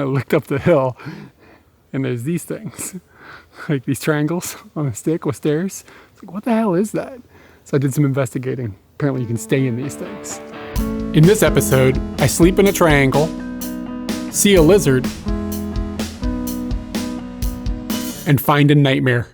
I looked up the hill and there's these things, like these triangles on a stick with stairs. It's like, what the hell is that? So I did some investigating. Apparently you can stay in these things. In this episode, I sleep in a triangle, see a lizard, and find a nightmare.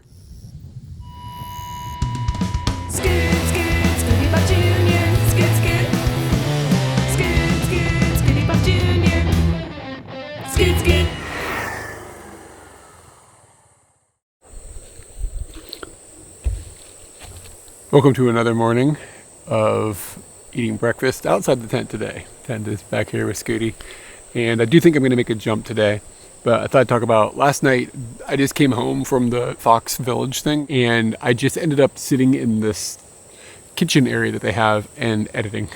Welcome to another morning of eating breakfast outside the tent today. Tent is back here with Scooty. And I do think I'm going to make a jump today. But I thought I'd talk about last night. I just came home from the Fox Village thing. And I just ended up sitting in this kitchen area that they have and editing.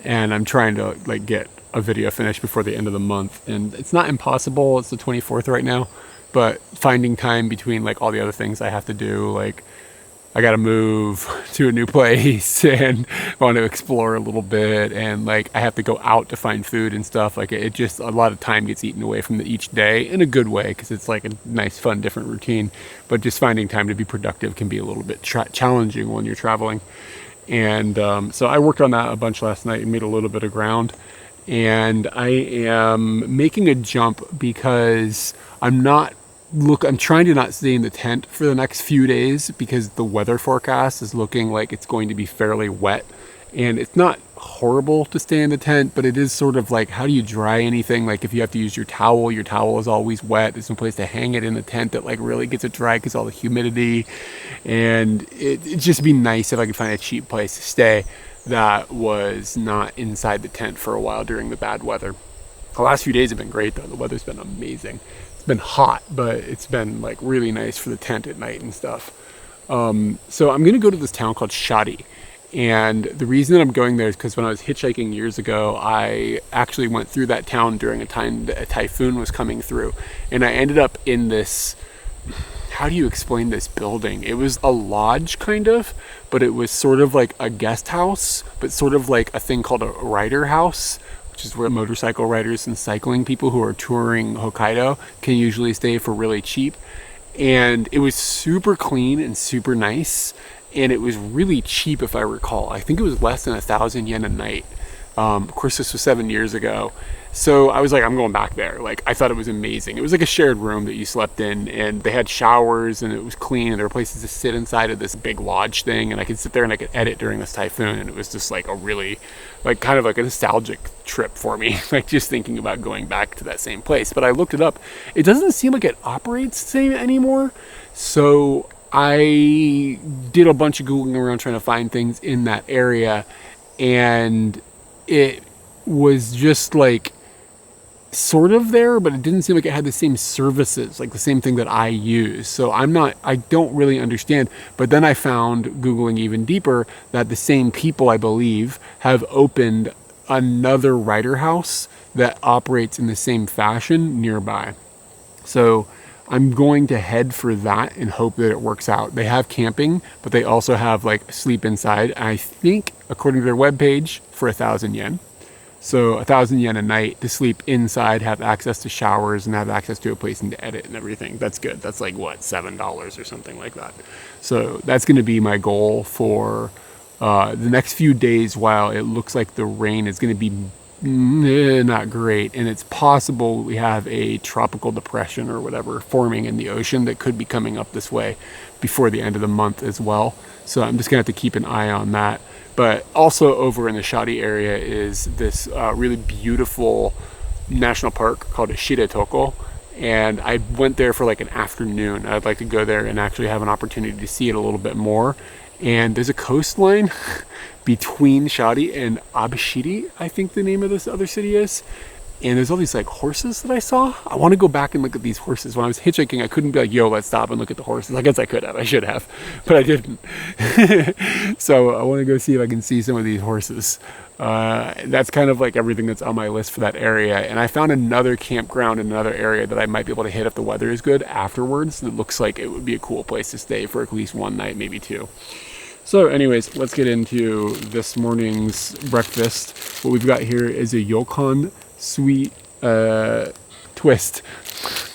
And I'm trying to get a video finished before the end of the month. And it's not impossible. It's the 24th right now. But finding time between all the other things I have to do, I gotta move to a new place and want to explore a little bit, and I have to go out to find food and stuff. It just, a lot of time gets eaten away from each day in a good way, because it's a nice, fun, different routine. But just finding time to be productive can be a little bit challenging when you're traveling. And so I worked on that a bunch last night and made a little bit of ground. And I am making a jump because I'm trying to not stay in the tent for the next few days, because the weather forecast is looking like it's going to be fairly wet. And it's not horrible to stay in the tent, but it is sort of how do you dry anything? If you have to use your towel is always wet. There's no place to hang it in the tent that really gets it dry because all the humidity. And it'd just be nice if I could find a cheap place to stay that was not inside the tent for a while during the bad weather. The last few days have been great though. The weather's been amazing. It's been hot, but it's been really nice for the tent at night and stuff. So I'm going to go to this town called Kyde. And the reason that I'm going there is because when I was hitchhiking years ago, I actually went through that town during a time that a typhoon was coming through. And I ended up in this, how do you explain this building? It was a lodge kind of, but it was sort of like a guest house, but sort of like a thing called a rider house, which is where motorcycle riders and cycling people who are touring Hokkaido can usually stay for really cheap. And it was super clean and super nice. And it was really cheap, if I recall. I think it was less than 1,000 yen a night. Of course, this was 7 years ago. So I was I'm going back there. I thought it was amazing. It was a shared room that you slept in, and they had showers, and it was clean, and there were places to sit inside of this big lodge thing, and I could sit there and I could edit during this typhoon, and it was just a really, kind of a nostalgic trip for me, just thinking about going back to that same place. But I looked it up. It doesn't seem like it operates the same anymore. So I did a bunch of Googling around trying to find things in that area, and it was just sort of there, but it didn't seem like it had the same services, the same thing that I use. So I don't really understand. But then I found, Googling even deeper, that the same people, I believe, have opened another rider house that operates in the same fashion nearby. So I'm going to head for that and hope that it works out. They have camping, but they also have sleep inside. I think, according to their webpage, for 1,000 yen. So 1,000 yen a night to sleep inside, have access to showers, and have access to a place and to edit and everything. That's good. That's $7 or something like that. So that's going to be my goal for the next few days, while it looks like the rain is going to be not great, and it's possible we have a tropical depression or whatever forming in the ocean that could be coming up this way before the end of the month as well. So I'm just gonna have to keep an eye on that. But also over in the Kyde area is this really beautiful national park called Shiretoko, and I went there for an afternoon. I'd like to go there and actually have an opportunity to see it a little bit more. And there's a coastline between Kyde and Abashiri, I think the name of this other city is. And there's all these horses that I saw. I want to go back and look at these horses. When I was hitchhiking, I couldn't be yo, let's stop and look at the horses. I guess I could have, I should have, but I didn't. So I want to go see if I can see some of these horses. That's kind of everything that's on my list for that area. And I found another campground in another area that I might be able to hit if the weather is good afterwards. It looks like it would be a cool place to stay for at least one night, maybe two. So anyways, let's get into this morning's breakfast. What we've got here is a Yokon sweet twist.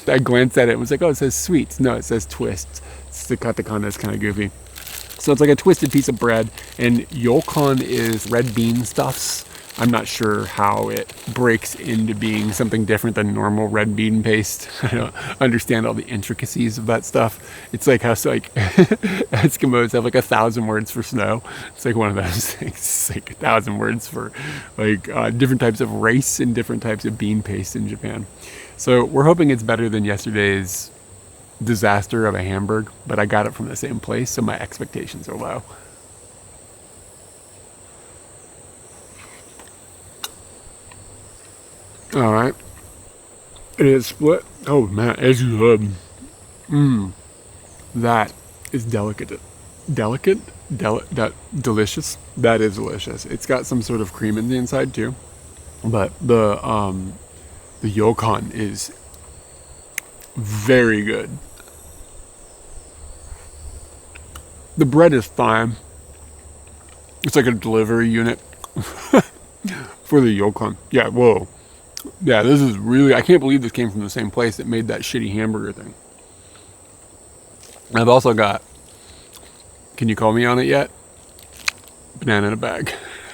I glanced at it and was like, oh, it says sweets. No, it says twist. It's the katakana is kind of goofy. So it's like a twisted piece of bread, and yokon is red bean stuffs. I'm not sure how it breaks into being something different than normal red bean paste. I don't understand all the intricacies of that stuff. It's like how like Eskimos have like 1,000 words for snow. It's like one of those things. It's like 1,000 words for like different types of rice and different types of bean paste in Japan. So we're hoping it's better than yesterday's disaster of a Hamburg, but I got it from the same place, so my expectations are low. All right, it is split. Oh man, as you that is delicate. Delicious. That is delicious. It's got some sort of cream in the inside too, but the yokon is very good. The bread is fine. It's like a delivery unit for the yokon. Yeah, whoa. Yeah, this is really, I can't believe this came from the same place that made that shitty hamburger thing. I've also got, can you call me on it yet? Banana in a bag.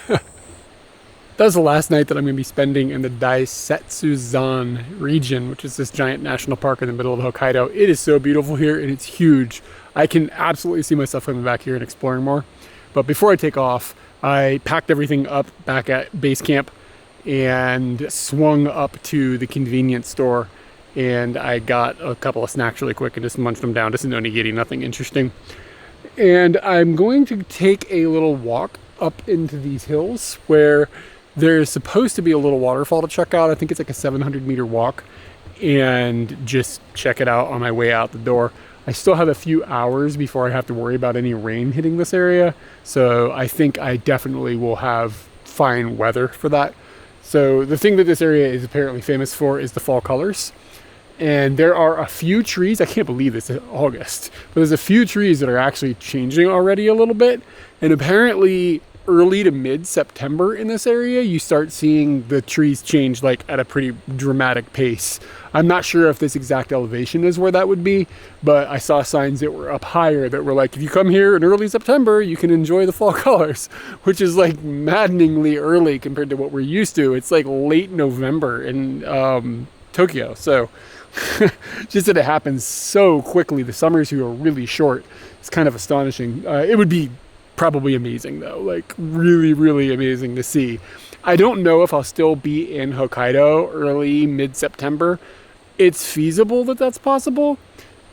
That was the last night that I'm going to be spending in the Daisetsuzan region, which is this giant national park in the middle of Hokkaido. It is so beautiful here, and it's huge. I can absolutely see myself coming back here and exploring more. But before I take off, I packed everything up back at base camp and swung up to the convenience store, and I got a couple of snacks really quick and just munched them down. Just an onigiri, nothing interesting. And I'm going to take a little walk up into these hills where there's supposed to be a little waterfall to check out. I think it's like a 700-meter walk, and just check it out on my way out the door. I still have a few hours before I have to worry about any rain hitting this area, so I think I definitely will have fine weather for that. So the thing that this area is apparently famous for is the fall colors. And there are a few trees, I can't believe it's August, but there's a few trees that are actually changing already a little bit. And apparently early to mid-September in this area, you start seeing the trees change like at a pretty dramatic pace. I'm not sure if this exact elevation is where that would be, but I saw signs that were up higher that were like, if you come here in early September, you can enjoy the fall colors, which is like maddeningly early compared to what we're used to. It's like late November in Tokyo. So just that it happens so quickly. The summers here are really short. It's kind of astonishing. It would be probably amazing though, like really, really amazing to see. I don't know if I'll still be in Hokkaido early mid-September. It's feasible that that's possible.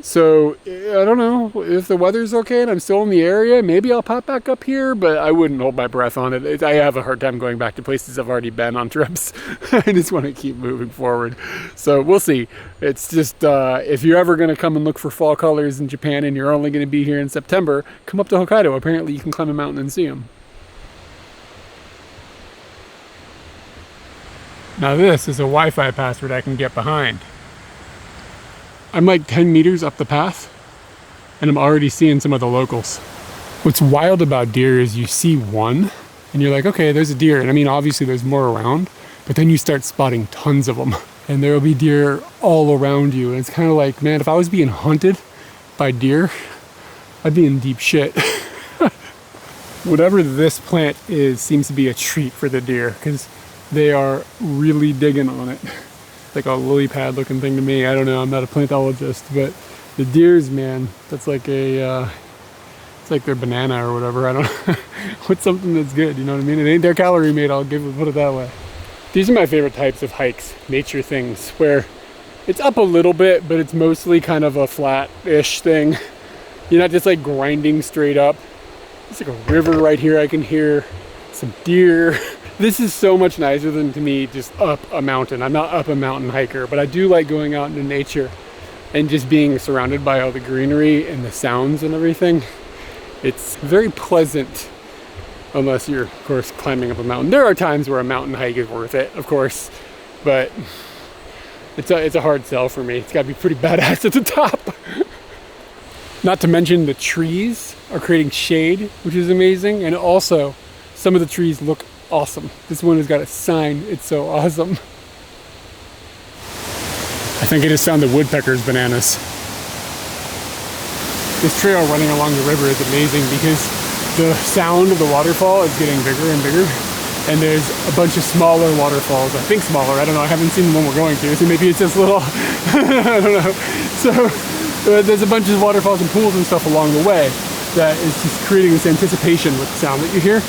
So I don't know if the weather's okay and I'm still in the area, maybe I'll pop back up here, but I wouldn't hold my breath on it. I have a hard time going back to places I've already been on trips. I just want to keep moving forward. So we'll see. It's just, if you're ever going to come and look for fall colors in Japan and you're only going to be here in September, come up to Hokkaido. Apparently you can climb a mountain and see them. Now this is a Wi-Fi password I can get behind. I'm like 10 meters up the path, and I'm already seeing some of the locals. What's wild about deer is you see one, and you're like, okay, there's a deer. And I mean, obviously there's more around, but then you start spotting tons of them. And there will be deer all around you. And it's kind of like, man, if I was being hunted by deer, I'd be in deep shit. Whatever this plant is seems to be a treat for the deer, because they are really digging on it. Like a lily pad looking thing to me. I don't know, I'm not a plantologist, but the deers, man, that's like a, it's like their banana or whatever, I don't know. What's something that's good, you know what I mean? It ain't their calorie mate, put it that way. These are my favorite types of hikes, nature things, where it's up a little bit, but it's mostly kind of a flat-ish thing. You're not just like grinding straight up. It's like a river right here, I can hear some deer. This is so much nicer than to me just up a mountain. I'm not up a mountain hiker, but I do like going out into nature and just being surrounded by all the greenery and the sounds and everything. It's very pleasant, unless you're, of course, climbing up a mountain. There are times where a mountain hike is worth it, of course, but it's a hard sell for me. It's got to be pretty badass at the top. Not to mention the trees are creating shade, which is amazing, and also some of the trees look awesome. This one has got a sign. It's so awesome. I think I just found the woodpeckers bananas. This trail running along the river is amazing because the sound of the waterfall is getting bigger and bigger. And there's a bunch of smaller waterfalls. I think smaller, I don't know, I haven't seen the one we're going to, so maybe it's just little, I don't know. So there's a bunch of waterfalls and pools and stuff along the way that is just creating this anticipation with the sound that you hear.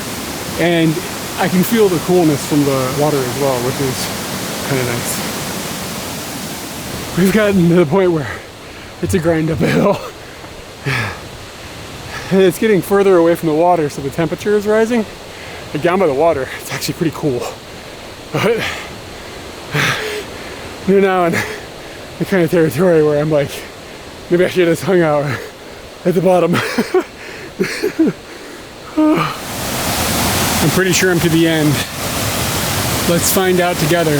And I can feel the coolness from the water as well, which is kind of nice. We've gotten to the point where it's a grind up a hill. And it's getting further away from the water, so the temperature is rising. Like down by the water, it's actually pretty cool. But we're now in the kind of territory where I'm like, maybe I should have hung out at the bottom. I'm pretty sure I'm to the end. Let's find out together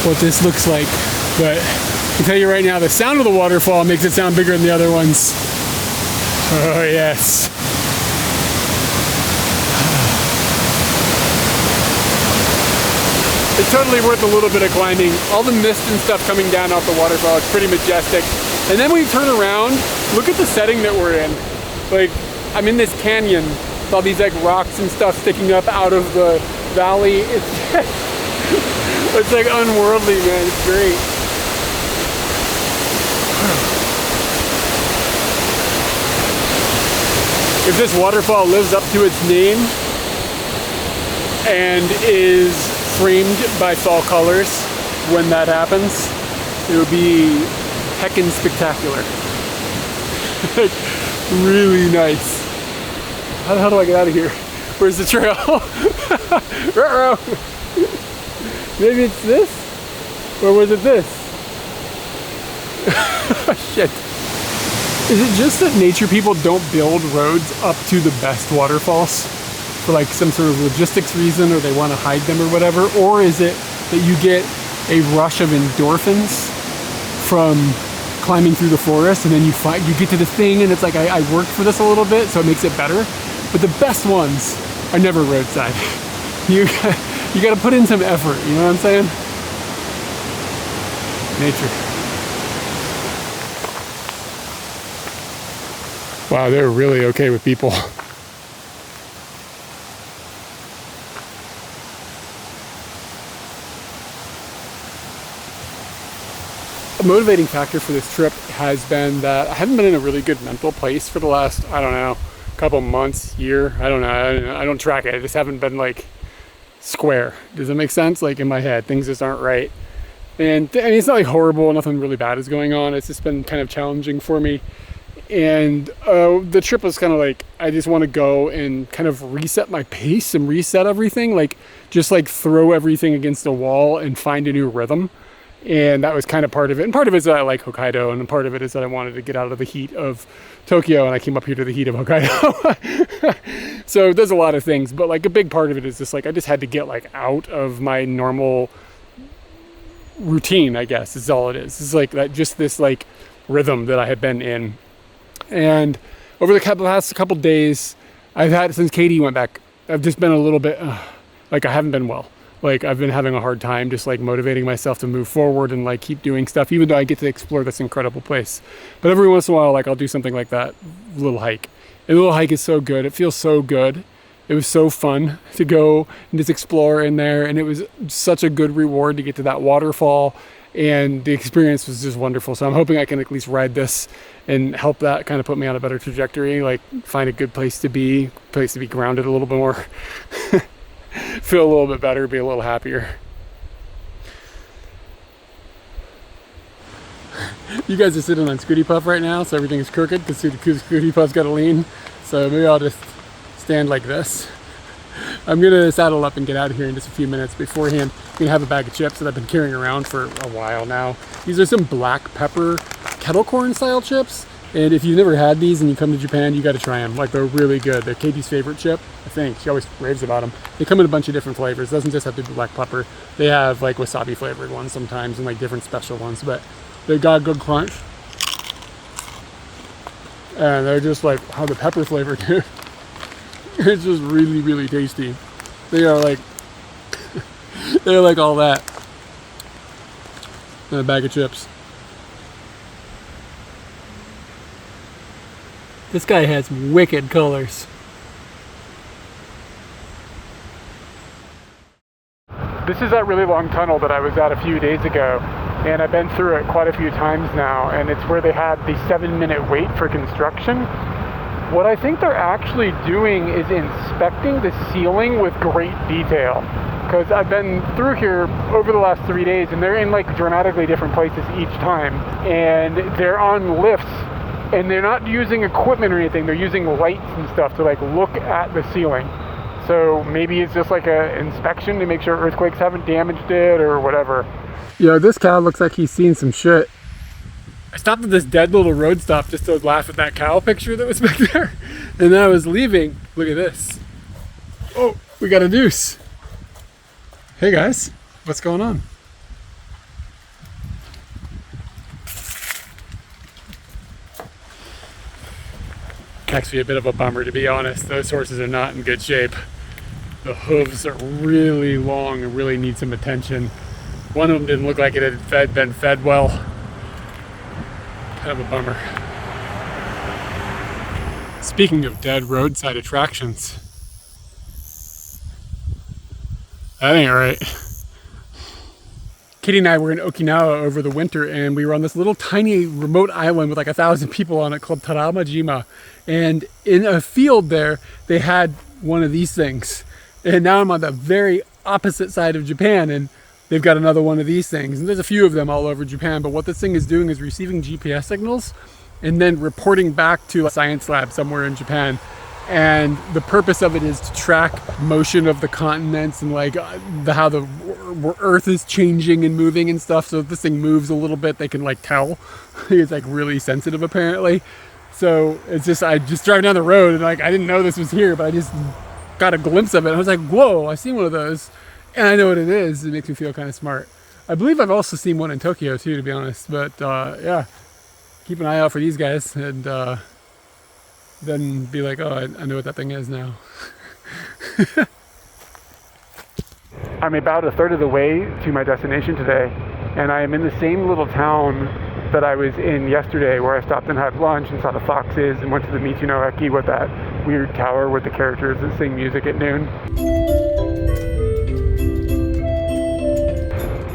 what this looks like. But I can tell you right now, the sound of the waterfall makes it sound bigger than the other ones. Oh yes. It's totally worth a little bit of climbing. All the mist and stuff coming down off the waterfall, it's pretty majestic. And then we turn around, look at the setting that we're in. Like, I'm in this canyon with all these like rocks and stuff sticking up out of the valley. It's like unworldly, man, it's great. If this waterfall lives up to its name and is framed by fall colors when that happens, it will be heckin' spectacular. Like, really nice. How the hell do I get out of here? Where's the trail? Maybe it's this? Or was it this? Shit. Is it just that nature people don't build roads up to the best waterfalls for like some sort of logistics reason, or they want to hide them or whatever? Or is it that you get a rush of endorphins from climbing through the forest, and then you get to the thing and it's like, I worked for this a little bit, so it makes it better? But the best ones are never roadside. You got to put in some effort, you know what I'm saying? Nature. Wow, they're really okay with people. A motivating factor for this trip has been that I haven't been in a really good mental place for the last, I don't know, couple months, year, I don't know, I don't track it. I just haven't been like square. Does that make sense? Like in my head, things just aren't right. And I mean, it's not like horrible, nothing really bad is going on. It's just been kind of challenging for me. And the trip was kind of like, I just want to go and kind of reset my pace and reset everything, like just like throw everything against a wall and find a new rhythm. And that was kind of part of it. And part of it is that I like Hokkaido, and part of it is that I wanted to get out of the heat of Tokyo, and I came up here to the heat of Hokkaido. So there's a lot of things, but like a big part of it is just like, I just had to get like out of my normal routine, I guess is all it is. It's like that, just this like rhythm that I had been in. And over the past couple days, I've had, since Kyde went back, I've just been a little bit, like I haven't been well. Like I've been having a hard time just like motivating myself to move forward and like keep doing stuff, even though I get to explore this incredible place. But every once in a while, like I'll do something like that, little hike. And the little hike is so good. It feels so good. It was so fun to go and just explore in there. And it was such a good reward to get to that waterfall. And the experience was just wonderful. So I'm hoping I can at least ride this and help that kind of put me on a better trajectory, like find a good place to be grounded a little bit more, feel a little bit better, be a little happier. You guys are sitting on Scooty Puff right now, so everything is crooked because Scooty Puff's got to lean. So maybe I'll just stand like this. I'm gonna saddle up and get out of here in just a few minutes. Beforehand, I'm gonna have a bag of chips that I've been carrying around for a while now. These are some black pepper kettle corn style chips. And if you've never had these and you come to Japan, you gotta try them. Like, they're really good. They're Katie's favorite chip, I think. She always raves about them. They come in a bunch of different flavors. It doesn't just have to be black pepper. They have like wasabi flavored ones sometimes and like different special ones, but they got a good crunch. And they're just like how the pepper flavor too. It's just really, really tasty. They are like, they're like all that. and a bag of chips. This guy has wicked colors. This is that really long tunnel that I was at a few days ago, and I've been through it quite a few times now, and it's where they had the 7-minute wait for construction. What I think they're actually doing is inspecting the ceiling with great detail, because I've been through here over the last 3 days, and they're in like dramatically different places each time, and they're on lifts, and they're not using equipment or anything, they're using lights and stuff to like look at the ceiling. So maybe it's just like an inspection to make sure earthquakes haven't damaged it or whatever. Yo, this cow looks like he's seen some shit. I stopped at this dead little road stop just to laugh at that cow picture that was back there. And then I was leaving. Look at this. Oh, we got a noose. Hey guys, what's going on? Actually a bit of a bummer, to be honest. Those horses are not in good shape. The hooves are really long and really need some attention. One of them didn't look like it had been fed well. Kind of a bummer. Speaking of dead roadside attractions, that ain't right. Kitty and I were in Okinawa over the winter, and we were on this little tiny remote island with like 1,000 people on it called Taramajima. And in a field there, they had one of these things. And now I'm on the very opposite side of Japan, and they've got another one of these things. And there's a few of them all over Japan, but what this thing is doing is receiving GPS signals and then reporting back to a science lab somewhere in Japan. And the purpose of it is to track motion of the continents and like how the Earth is changing and moving and stuff. So if this thing moves a little bit, they can like tell. It's like really sensitive apparently. So it's just, I just drive down the road and like, I didn't know this was here, but I just got a glimpse of it. I was like, whoa, I've seen one of those. And I know what it is. It makes me feel kind of smart. I believe I've also seen one in Tokyo too, to be honest. But yeah, keep an eye out for these guys and then be like, oh, I know what that thing is now. I'm about a third of the way to my destination today, and I am in the same little town that I was in yesterday, where I stopped and had lunch and saw the foxes and went to the Michino Eki with that weird tower with the characters that sing music at noon.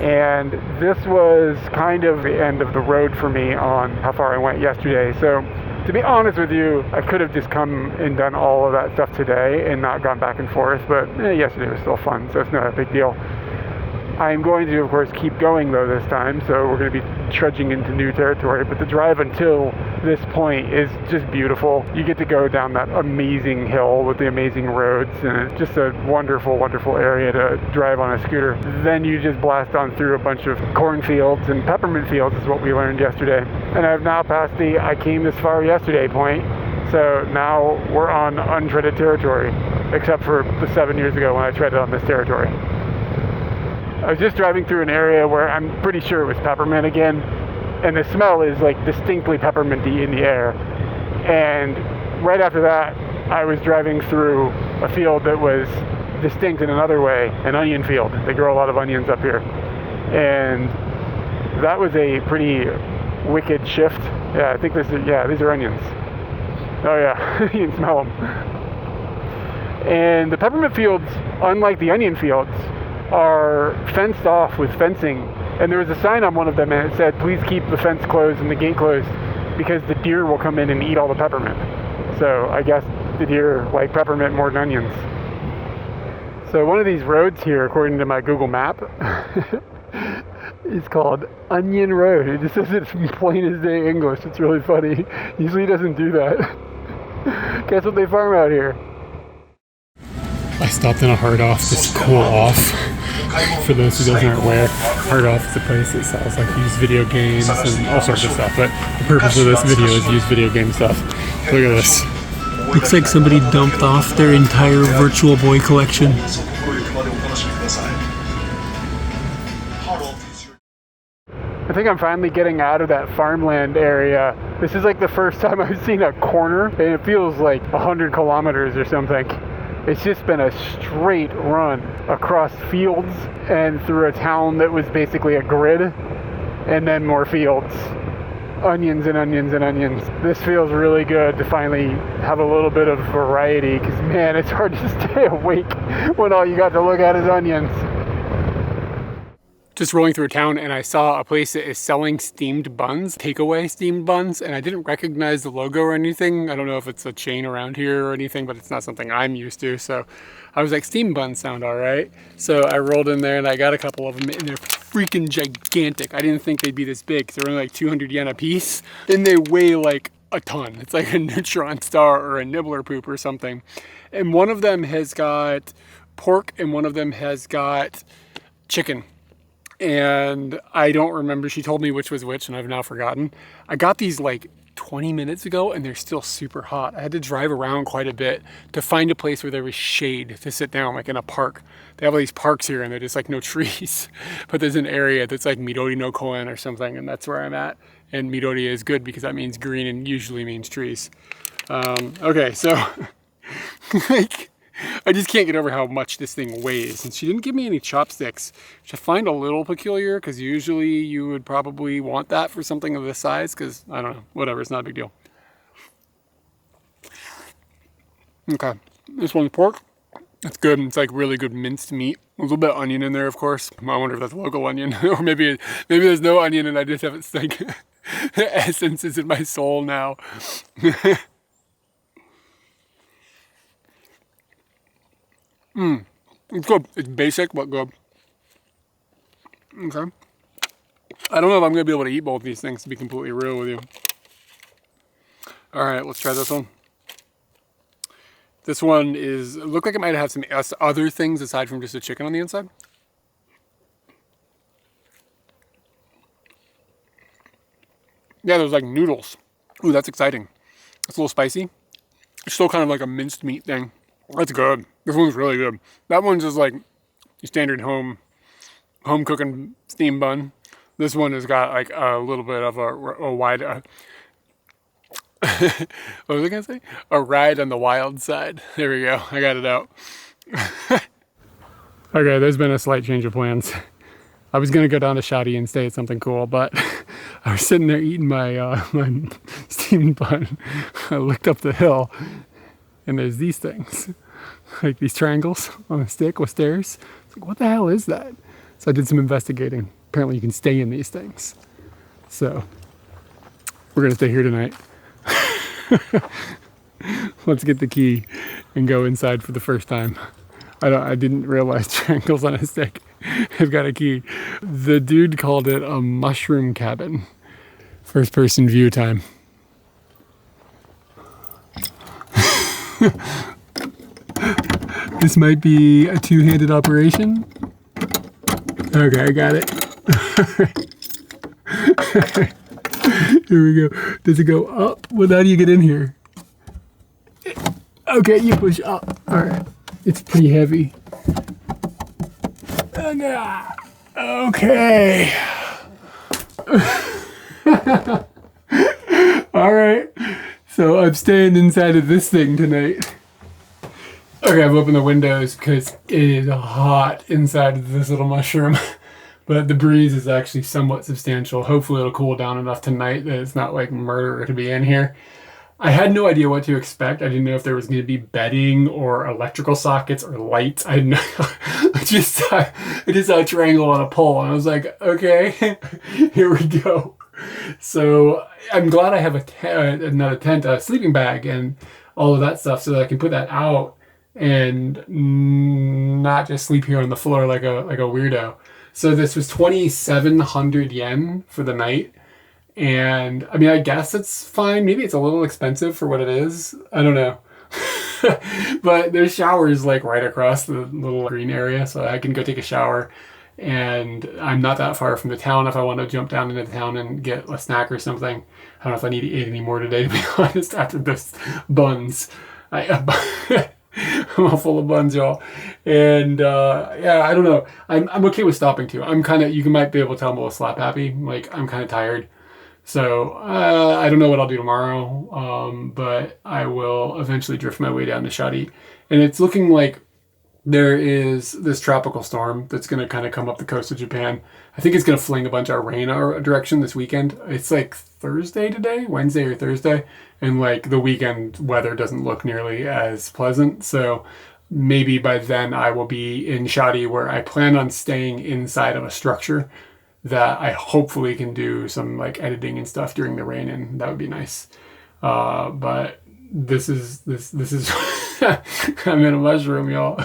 And this was kind of the end of the road for me on how far I went yesterday. So to be honest with you, I could have just come and done all of that stuff today and not gone back and forth, but yesterday was still fun, so it's not a big deal. I'm going to, of course, keep going though this time, so we're going to be trudging into new territory, but the drive until this point is just beautiful. You get to go down that amazing hill with the amazing roads, and it's just a wonderful, wonderful area to drive on a scooter. Then you just blast on through a bunch of cornfields and peppermint fields is what we learned yesterday. And I've now passed the I came this far yesterday point, so now we're on untreaded territory, except for the 7 years ago when I treaded on this territory. I was just driving through an area where I'm pretty sure it was peppermint again, and the smell is like distinctly pepperminty in the air. And right after that, I was driving through a field that was distinct in another way, an onion field. They grow a lot of onions up here. And that was a pretty wicked shift. Yeah, I think these are onions. Oh yeah, you can smell them. And the peppermint fields, unlike the onion fields, are fenced off with fencing, and there was a sign on one of them and it said, please keep the fence closed and the gate closed because the deer will come in and eat all the peppermint. So I guess the deer like peppermint more than onions. So one of these roads here, according to my Google map, is called Onion Road. It just says it's plain as day English. It's really funny. Usually it doesn't do that. Guess what they farm out here? I stopped in a Hard Off to cool off. For those who aren't aware, Hard Off is a place that sells like used video games and all sorts of stuff, but the purpose of this video is used video game stuff. Look at this. Looks like somebody dumped off their entire Virtual Boy collection. I think I'm finally getting out of that farmland area. This is like the first time I've seen a corner, and it feels like 100 kilometers or something. It's just been a straight run across fields and through a town that was basically a grid. and then more fields. Onions and onions and onions. This feels really good to finally have a little bit of variety, because man, it's hard to stay awake when all you got to look at is onions. Just rolling through a town and I saw a place that is selling steamed buns, takeaway steamed buns, and I didn't recognize the logo or anything. I don't know if it's a chain around here or anything, but it's not something I'm used to. So I was like, steamed buns sound all right. So I rolled in there and I got a couple of them, and they're freaking gigantic. I didn't think they'd be this big. They're only like 200 yen a piece, and they weigh like a ton. It's like a neutron star or a nibbler poop or something. And one of them has got pork and one of them has got chicken. And I don't remember, she told me which was which, and I've now forgotten. I got these like 20 minutes ago and they're still super hot. I had to drive around quite a bit to find a place where there was shade to sit down, like in a park. They have all these parks here and they're just like no trees, but there's an area that's like Midori no Koen or something, and that's where I'm at. And Midori is good because that means green and usually means trees. Okay, so like, I just can't get over how much this thing weighs. And she didn't give me any chopsticks, which I find a little peculiar, because usually you would probably want that for something of this size, because I don't know, whatever, it's not a big deal. Okay, this one's pork. It's good. It's like really good minced meat. A little bit of onion in there, of course. I wonder if that's local onion, or maybe there's no onion and I just have it like the essence is in my soul now. It's good. It's basic, but good. Okay. I don't know if I'm going to be able to eat both these things, to be completely real with you. All right, let's try this one. This one is, it looked like it might have some other things aside from just a chicken on the inside. Yeah, there's like noodles. Ooh, that's exciting. It's a little spicy. It's still kind of like a minced meat thing. That's good. This one's really good. That one's just like your standard home cooking steam bun. This one has got like a little bit of a wide, what was I gonna say? A ride on the wild side. There we go. I got it out. Okay, there's been a slight change of plans. I was gonna go down to Shoddy and stay at something cool, but I was sitting there eating my my steamed bun. I looked up the hill, and there's these things, like these triangles on a stick with stairs. It's like, what the hell is that? So I did some investigating. Apparently you can stay in these things. So we're gonna stay here tonight. Let's get the key and go inside for the first time. I didn't realize triangles on a stick have got a key. The dude called it a mushroom cabin. First person view time. This might be a two-handed operation. Okay, I got it. Here we go. Does it go up? Well, how do you get in here? Okay, you push up. All right. It's pretty heavy. Okay. All right. So I'm staying inside of this thing tonight. Okay, I've opened the windows because it is hot inside of this little mushroom. But the breeze is actually somewhat substantial. Hopefully it'll cool down enough tonight that it's not like murder to be in here. I had no idea what to expect. I didn't know if there was going to be bedding or electrical sockets or lights. I had no, I just saw a triangle on a pole and I was like, okay, here we go. So I'm glad I have not a tent, a sleeping bag and all of that stuff so that I can put that out and not just sleep here on the floor like a weirdo. So this was 2,700 yen for the night. And I mean, I guess it's fine. Maybe it's a little expensive for what it is. I don't know. But there's showers like right across the little green area. So I can go take a shower. And I'm not that far from the town if I want to jump down into the town and get a snack or something. I don't know if I need to eat any more today, to be honest, after this buns. I'm all full of buns, y'all. And yeah, I don't know. I'm okay with stopping too. I'm kind of, you might be able to tell I'm a little slap happy. Like, I'm kind of tired. So I don't know what I'll do tomorrow, but I will eventually drift my way down to Shoddy. And it's looking like there is this tropical storm that's going to kind of come up the coast of Japan. I think it's going to fling a bunch of rain our direction this weekend. It's like Thursday today, Wednesday or Thursday, and like the weekend weather doesn't look nearly as pleasant. So maybe by then I will be in Shadi, where I plan on staying inside of a structure that I hopefully can do some like editing and stuff during the rain, and that would be nice. But this is I'm in a mushroom, y'all.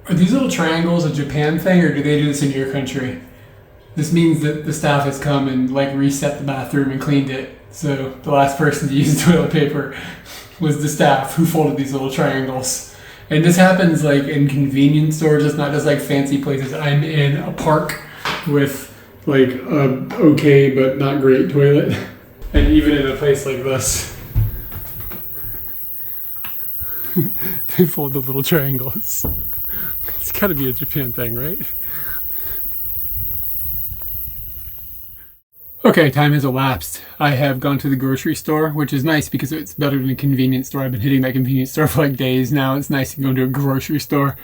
Are these little triangles a Japan thing, or do they do this in your country? This means that the staff has come and like reset the bathroom and cleaned it. So the last person to use toilet paper was the staff who folded these little triangles. And this happens like in convenience stores, it's not just like fancy places. I'm in a park with like a okay but not great toilet. And even in a place like this, they fold the little triangles. It's gotta be a Japan thing, right? Okay, time has elapsed. I have gone to the grocery store, which is nice because it's better than a convenience store. I've been hitting that convenience store for like days now. It's nice to go to a grocery store.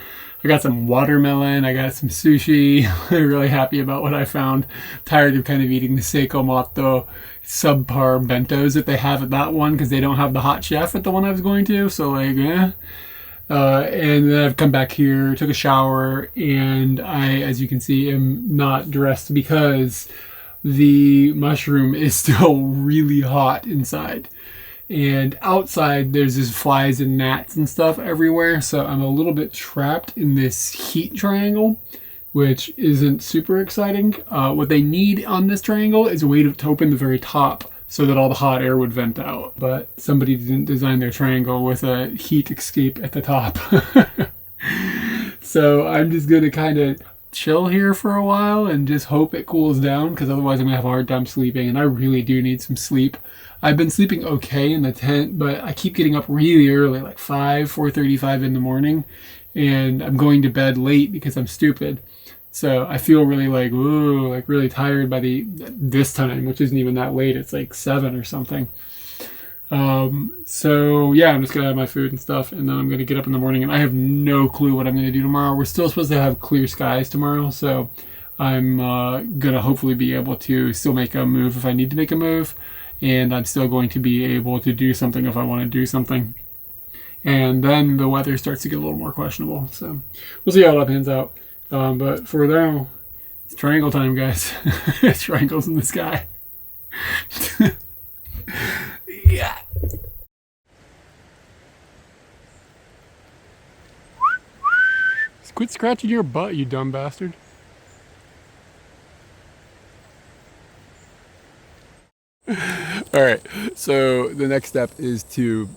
I got some watermelon, I got some sushi. I'm really happy about what I found. Tired of kind of eating the Seiko Moto subpar bentos that they have at that one because they don't have the hot chef at the one I was going to. So like, and then I've come back here, took a shower, and I, as you can see, am not dressed because the mushroom is still really hot inside. And outside, there's just flies and gnats and stuff everywhere. So I'm a little bit trapped in this heat triangle, which isn't super exciting. What they need on this triangle is a way to open the very top so that all the hot air would vent out. But somebody didn't design their triangle with a heat escape at the top. So I'm just going to kind of chill here for a while and just hope it cools down, because otherwise I'm gonna have a hard time sleeping, and I really do need some sleep. I've been sleeping okay in the tent, but I keep getting up really early, like 4:35 in the morning, and I'm going to bed late because I'm stupid. So I feel really like, ooh, like really tired by this time, which isn't even that late. It's like 7 or something. So yeah, I'm just gonna have my food and stuff, and then I'm gonna get up in the morning, and I have no clue what I'm gonna do tomorrow. We're still supposed to have clear skies tomorrow, so I'm gonna hopefully be able to still make a move if I need to make a move, and I'm still going to be able to do something if I want to do something. And then the weather starts to get a little more questionable, so we'll see how that pans out. But for now, it's triangle time, guys. Triangles in the sky. Yeah. Quit scratching your butt, you dumb bastard. Alright, so the next step is to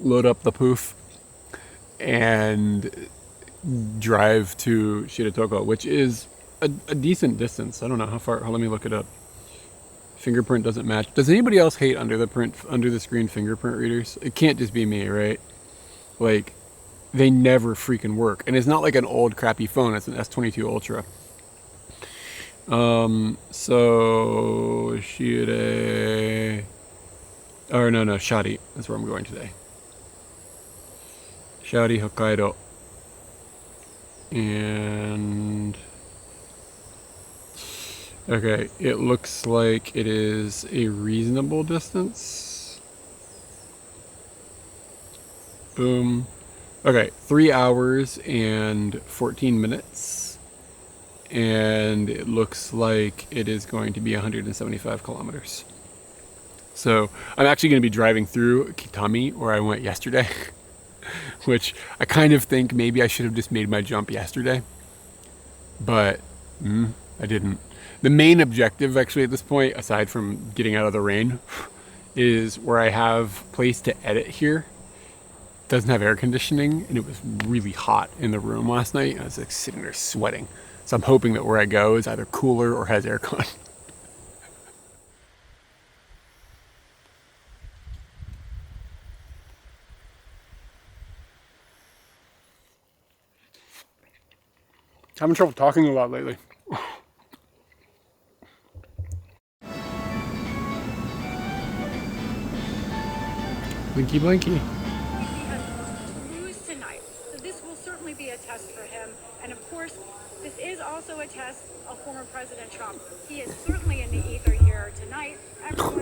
load up the poof and drive to Shiratoko, which is a decent distance. I don't know how far. Let me look it up. Fingerprint doesn't match. Does anybody else hate under the screen fingerprint readers? It can't just be me, right? Like, they never freaking work. And it's not like an old crappy phone, it's an S22 Ultra. So Shire, or no, Shadi. That's where I'm going today. Shadi, Hokkaido. And okay, it looks like it is a reasonable distance. Boom. Okay, 3 hours and 14 minutes. And it looks like it is going to be 175 kilometers. So I'm actually going to be driving through Kitami, where I went yesterday, which I kind of think maybe I should have just made my jump yesterday, but I didn't. The main objective actually at this point, aside from getting out of the rain, is where I have place to edit here. Doesn't have air conditioning, and it was really hot in the room last night. I was like sitting there sweating. So I'm hoping that where I go is either cooler or has aircon. Having trouble talking a lot lately. Blinky blinky. Cruise tonight. also a test of former President Trump. He is certainly in the ether here tonight. Everyone